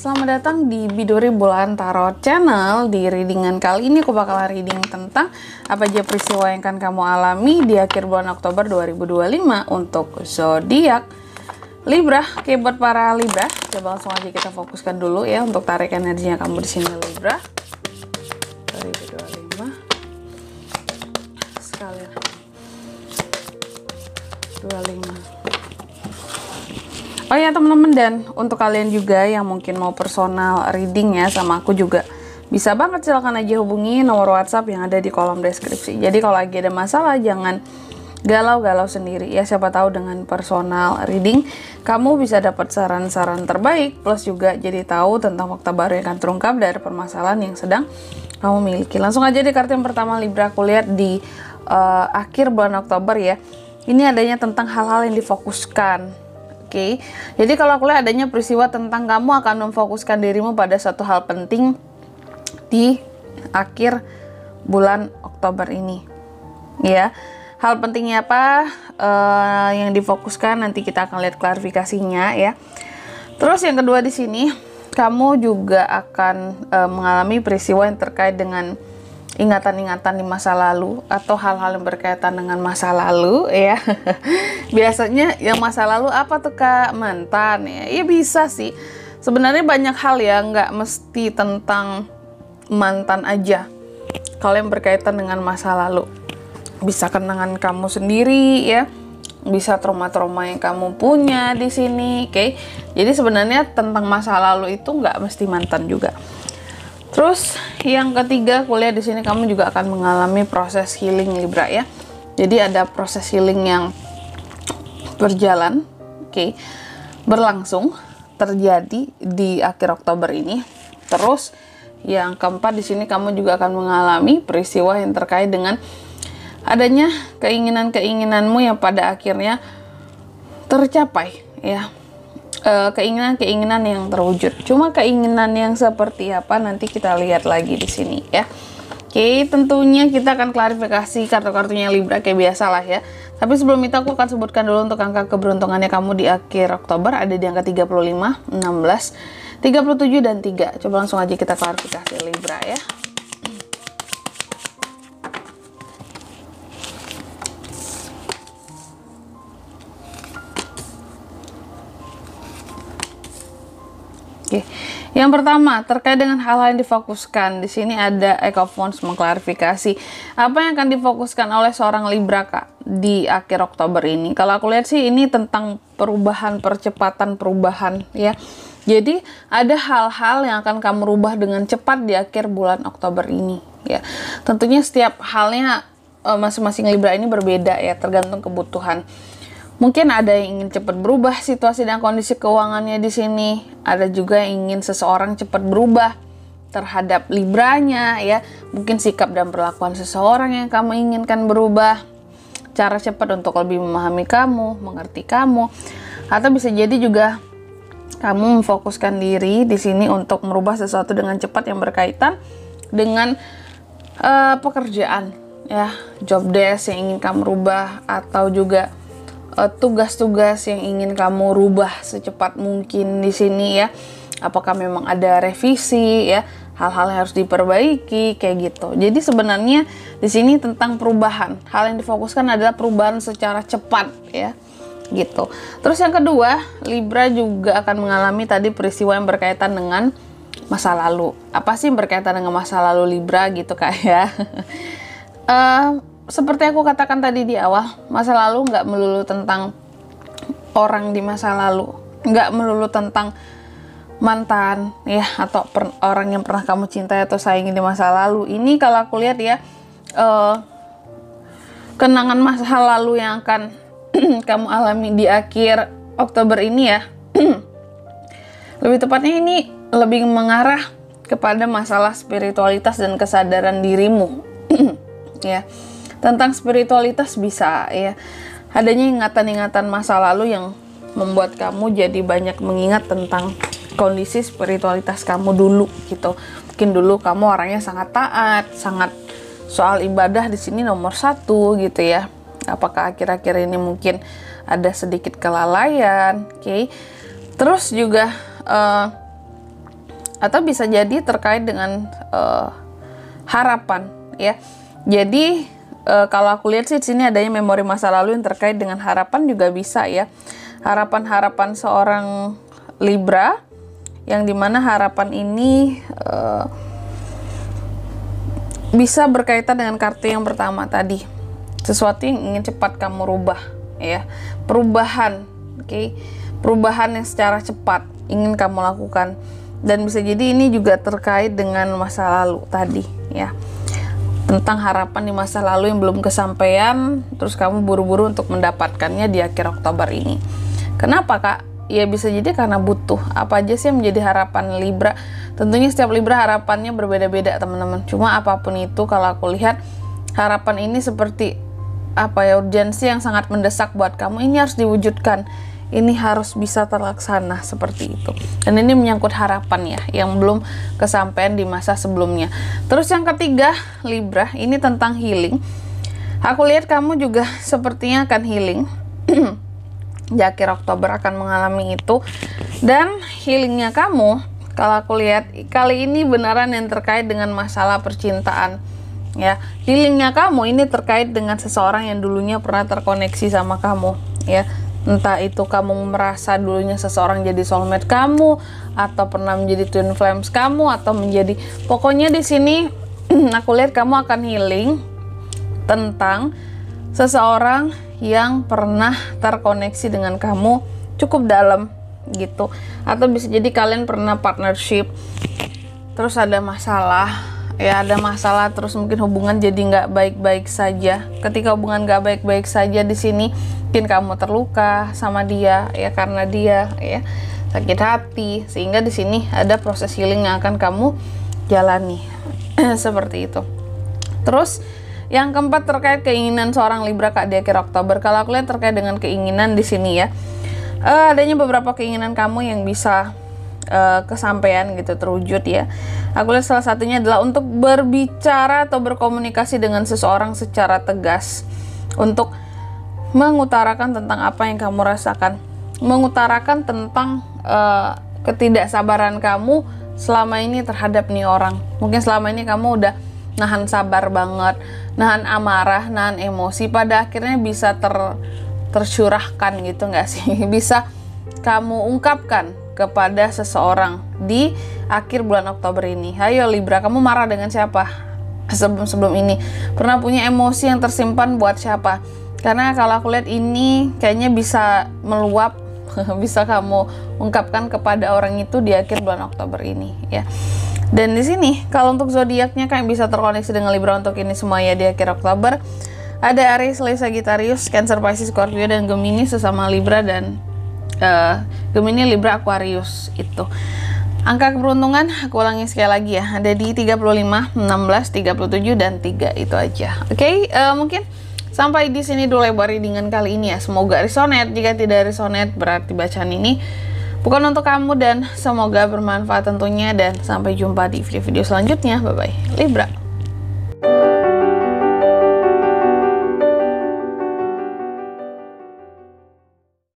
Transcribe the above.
selamat datang di Biduri Bulan Tarot Channel. Di readingan kali ini aku bakal reading tentang apa aja peristiwa yang akan kamu alami di akhir bulan Oktober 2025 untuk zodiak Libra. Oke, buat para Libra, coba langsung aja kita fokuskan dulu ya untuk tarik energinya kamu di sini Libra. 2025 sekalian 25. Oh ya teman-teman, dan untuk kalian juga yang mungkin mau personal reading ya sama aku juga bisa banget, silahkan aja hubungi nomor WhatsApp yang ada di kolom deskripsi. Jadi kalau lagi ada masalah jangan galau-galau sendiri ya, siapa tahu dengan personal reading kamu bisa dapat saran-saran terbaik, plus juga jadi tahu tentang fakta baru yang akan terungkap dari permasalahan yang sedang kamu miliki. Langsung aja di kartu yang pertama Libra, aku lihat di akhir bulan Oktober ya, ini adanya tentang hal-hal yang difokuskan. Oke, jadi kalau aku lihat adanya peristiwa tentang kamu akan memfokuskan dirimu pada satu hal penting di akhir bulan Oktober ini. Ya, hal pentingnya apa yang difokuskan, nanti kita akan lihat klarifikasinya ya. Terus yang kedua di sini, kamu juga akan mengalami peristiwa yang terkait dengan ingatan-ingatan di masa lalu atau hal-hal yang berkaitan dengan masa lalu ya. Biasanya yang masa lalu apa tuh Kak? Mantan ya. Iya bisa sih. Sebenarnya banyak hal ya, nggak mesti tentang mantan aja. Kalau yang berkaitan dengan masa lalu, bisa kenangan kamu sendiri ya. Bisa trauma-trauma yang kamu punya di sini, oke? Jadi sebenarnya tentang masa lalu itu nggak mesti mantan juga. Terus yang ketiga, kuliah di sini kamu juga akan mengalami proses healing Libra ya. Jadi ada proses healing yang berjalan, oke, berlangsung terjadi di akhir Oktober ini. Terus yang keempat di sini kamu juga akan mengalami peristiwa yang terkait dengan adanya keinginan-keinginanmu yang pada akhirnya tercapai ya. Keinginan-keinginan yang terwujud. Cuma keinginan yang seperti apa nanti kita lihat lagi di sini ya. Oke, tentunya kita akan klarifikasi kartu-kartunya Libra kayak biasalah ya. Tapi sebelum itu aku akan sebutkan dulu untuk angka keberuntungannya kamu di akhir Oktober, ada di angka 35, 16, 37 dan 3. Coba langsung aja kita klarifikasi Libra ya. Oke, yang pertama terkait dengan hal-hal yang difokuskan. Di sini ada Eight of Wands mengklarifikasi apa yang akan difokuskan oleh seorang Libra Kak di akhir Oktober ini. Kalau aku lihat sih ini tentang perubahan, percepatan perubahan ya. Jadi ada hal-hal yang akan kamu rubah dengan cepat di akhir bulan Oktober ini ya. Tentunya setiap halnya masing-masing Libra ini berbeda ya, tergantung kebutuhan. Mungkin ada yang ingin cepat berubah situasi dan kondisi keuangannya di sini. Ada juga yang ingin seseorang cepat berubah terhadap Libranya ya. Mungkin sikap dan perlakuan seseorang yang kamu inginkan berubah. Cara cepat untuk lebih memahami kamu, mengerti kamu. Atau bisa jadi juga kamu memfokuskan diri di sini untuk merubah sesuatu dengan cepat yang berkaitan dengan pekerjaan ya, job desk yang ingin kamu rubah, atau juga tugas-tugas yang ingin kamu rubah secepat mungkin di sini ya. Apakah memang ada revisi ya, hal-hal yang harus diperbaiki kayak gitu. Jadi sebenarnya di sini tentang perubahan. Hal yang difokuskan adalah perubahan secara cepat ya. Gitu. Terus yang kedua, Libra juga akan mengalami tadi peristiwa yang berkaitan dengan masa lalu. Apa sih yang berkaitan dengan masa lalu Libra gitu Kak ya? Seperti aku katakan tadi di awal, masa lalu nggak melulu tentang orang di masa lalu, nggak melulu tentang mantan ya, atau orang yang pernah kamu cintai atau sayangi di masa lalu. Ini kalau aku lihat ya, kenangan masa lalu yang akan kamu alami di akhir Oktober ini ya. Lebih tepatnya ini lebih mengarah kepada masalah spiritualitas dan kesadaran dirimu ya. Tentang spiritualitas bisa ya, adanya ingatan-ingatan masa lalu yang membuat kamu jadi banyak mengingat tentang kondisi spiritualitas kamu dulu gitu. Mungkin dulu kamu orangnya sangat taat, sangat soal ibadah di sini nomor 1 gitu ya. Apakah akhir-akhir ini mungkin ada sedikit kelalaian, oke? Terus juga atau bisa jadi terkait dengan harapan ya. Jadi kalau aku lihat sih di sini adanya memori masa lalu yang terkait dengan harapan juga bisa ya. Harapan-harapan seorang Libra yang dimana harapan ini bisa berkaitan dengan kartu yang pertama tadi. Sesuatu yang ingin cepat kamu rubah ya. Perubahan, oke. Perubahan yang secara cepat ingin kamu lakukan. Dan bisa jadi ini juga terkait dengan masa lalu tadi ya. Tentang harapan di masa lalu yang belum kesampaian, terus kamu buru-buru untuk mendapatkannya di akhir Oktober ini. Kenapa Kak? Ya bisa jadi karena butuh. Apa aja sih yang menjadi harapan Libra? Tentunya setiap Libra harapannya berbeda-beda teman-teman. Cuma apapun itu kalau aku lihat harapan ini seperti apa ya, urgensi yang sangat mendesak buat kamu. Ini harus diwujudkan. Ini harus bisa terlaksana seperti itu. Dan ini menyangkut harapan ya, yang belum kesampaian di masa sebelumnya. Terus yang ketiga, Libra, ini tentang healing. Aku lihat kamu juga sepertinya akan healing. Di akhir Oktober akan mengalami itu. Dan healingnya kamu, kalau aku lihat, kali ini beneran yang terkait dengan masalah percintaan. Ya, healingnya kamu ini terkait dengan seseorang yang dulunya pernah terkoneksi sama kamu. Ya, entah itu kamu merasa dulunya seseorang jadi soulmate kamu, atau pernah menjadi twin flames kamu, atau menjadi, pokoknya di sini aku lihat kamu akan healing tentang seseorang yang pernah terkoneksi dengan kamu cukup dalam gitu. Atau bisa jadi kalian pernah partnership, terus ada masalah ya, ada masalah terus mungkin hubungan jadi nggak baik-baik saja. Ketika hubungan nggak baik-baik saja di sini, mungkin kamu terluka sama dia ya, karena dia ya sakit hati, sehingga di sini ada proses healing yang akan kamu jalani seperti itu. Terus yang keempat terkait keinginan seorang Libra Kak di akhir Oktober. Kalau aku lihat terkait dengan keinginan di sini ya, adanya beberapa keinginan kamu yang bisa kesampaian gitu, terwujud ya. Aku lihat salah satunya adalah untuk berbicara atau berkomunikasi dengan seseorang secara tegas, untuk mengutarakan tentang apa yang kamu rasakan, mengutarakan tentang ketidaksabaran kamu selama ini terhadap nih orang. Mungkin selama ini kamu udah nahan sabar banget, nahan amarah, nahan emosi, pada akhirnya bisa tercurahkan gitu nggak sih? Bisa kamu ungkapkan kepada seseorang di akhir bulan Oktober ini. Ayo Libra, kamu marah dengan siapa sebelum ini? Pernah punya emosi yang tersimpan buat siapa? Karena kalau aku lihat ini kayaknya bisa meluap, bisa kamu ungkapkan kepada orang itu di akhir bulan Oktober ini ya. Dan di sini kalau untuk zodiaknya kan bisa terkoneksi dengan Libra untuk ini semua ya di akhir Oktober. Ada Aries, Leo, Sagittarius, Cancer, Pisces, Scorpio, dan Gemini sesama Libra, dan Gemini, Libra, Aquarius itu. Angka keberuntungan aku ulangi sekali lagi ya, ada di 35, 16, 37, dan 3 itu aja. Oke, mungkin sampai di sini dulu lebar readingan kali ini ya. Semoga resonate. Jika tidak resonate berarti bacaan ini bukan untuk kamu, dan semoga bermanfaat tentunya, dan sampai jumpa di video-video selanjutnya. Bye bye Libra.